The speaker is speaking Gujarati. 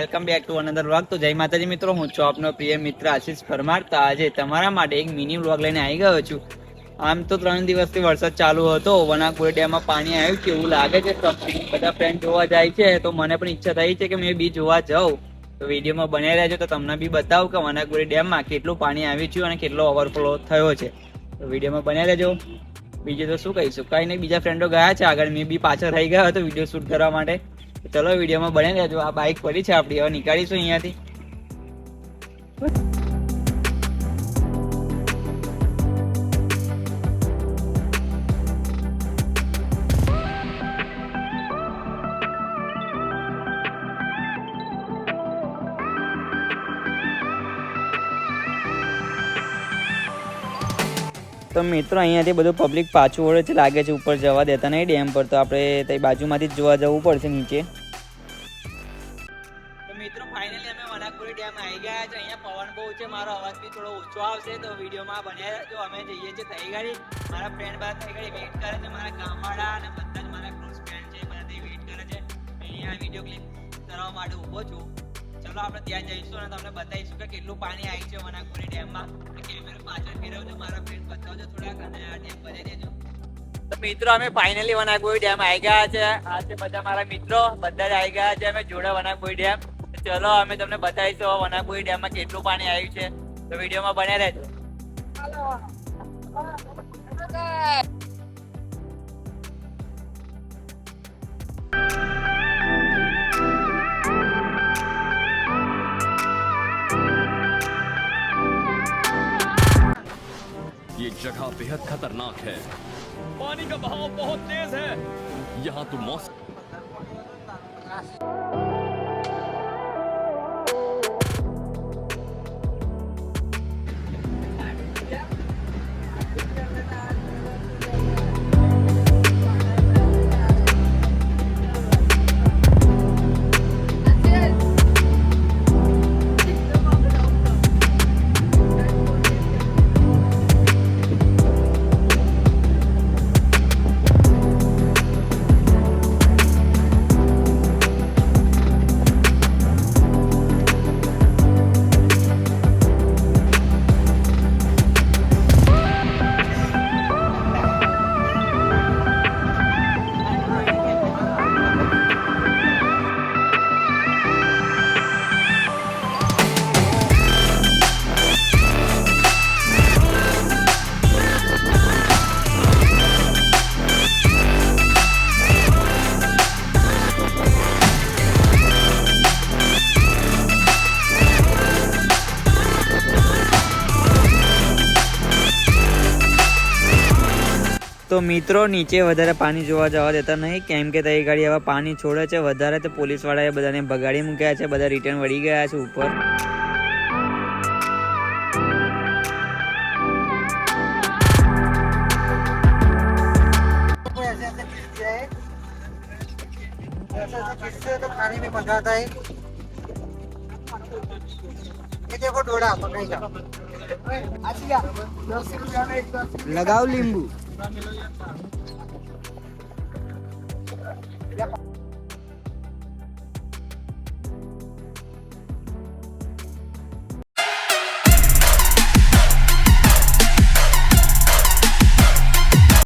Welcome back to another vlog. તો જય માતાજી મિત્રો, હું છું આપનો પ્રિય મિત્ર આશીષ પરમાર. તો આજે તમારા માટે એક મિની વ્લોગ લઈને આવી ગયો છું. આમ તો 3 દિવસથી વરસાદ ચાલુ હતો, વનાકપુર ડેમમાં પાણી આવ્યું છે એવું લાગે છે. બધા ફ્રેન્ડ જોવા જાય છે તો મને પણ ઈચ્છા થઈ છે કે મેં બી જોવા જાઉં. તો વિડીયોમાં બન્યા રહેજો તો તમને બી બતાવું કે વનાકપુરી ડેમમાં કેટલું પાણી આવ્યું છે અને કેટલો ઓવરફ્લો થયો છે. તો વિડીયોમાં બન્યા રહેજો. બીજું તો શું કહીશું, કઈ નહીં, બીજા ફ્રેન્ડો ગયા છે આગળ, મેં બી પાછળ રહી ગયો હતો વિડીયો શૂટ કરવા માટે. ચલો વિડીયોમાં બને રહેજો. આ બાઇક પડી છે આપણી, હવે નીકાળીશું અહીંયાથી. તો મિત્રો અહીંયાથી બધું પબ્લિક પાછું વળે છે, લાગે છે ઉપર જવા દેતા નહીં ડેમ પર. તો આપણે ત્યાં બાજુમાંથી જ જોવા જવું પડશે નીચે. તો મિત્રો ફાઇનલી અમે વનાકપુરી ડેમ આવી ગયા છે. અહીંયા પવન બહુ છે, મારો અવાજ બી થોડો ઓછો આવશે તો વિડીયોમાં બન્યા જો. અમે જઈએ છીએ થઈ ગાડી, મારા ફ્રેન્ડ બધા થઈ ગાડી વેઇટ કરે છે, મારા ગામવાળા અને બધા જ મારા ક્લોઝ ફ્રેન્ડ છે, બધા વેઇટ કરે છે. અહીંયા વિડીયો ક્લિપ કરવા માટે ઊભો છું. ચલો આપણે ત્યાં જઈશું અને તમને બતાવીશું કે કેટલું પાણી આવ્યું છે વનાકપુરી ડેમમાં. કેમેરા પાછળ ફેરવજો, મારા ફ્રેન્ડ બતાવજો થોડાક અને આ ડેમ ભરી દેજો. તો મિત્રો અમે ફાઇનલી વનાકપુરી ડેમ આવી ગયા છે. આ છે બધા મારા મિત્રો, બધા જ આવી ગયા છે અમે જોડે વનાકપુરી ડેમ. ચલો અમે તમને બતાવીશું વનાકપુરી ડેમમાં કેટલું પાણી આવ્યું છે. તો વિડીયોમાં બન્યા રહેજો. ये जगह बेहद खतरनाक है, पानी का बहाव बहुत तेज है, यहाँ तो मौसम તો મિત્રો નીચે વધારે પાણી જોવા જવા દેતા નહીં, કેમ કે તઈ ગાડી હવે પાણી છોડે છે વધારે. તો પોલીસ વાળાએ બધાને ભગાડી મૂક્યા છે, બધા રિટર્ન વળી ગયા છે ઉપર. लगाओ नींबू.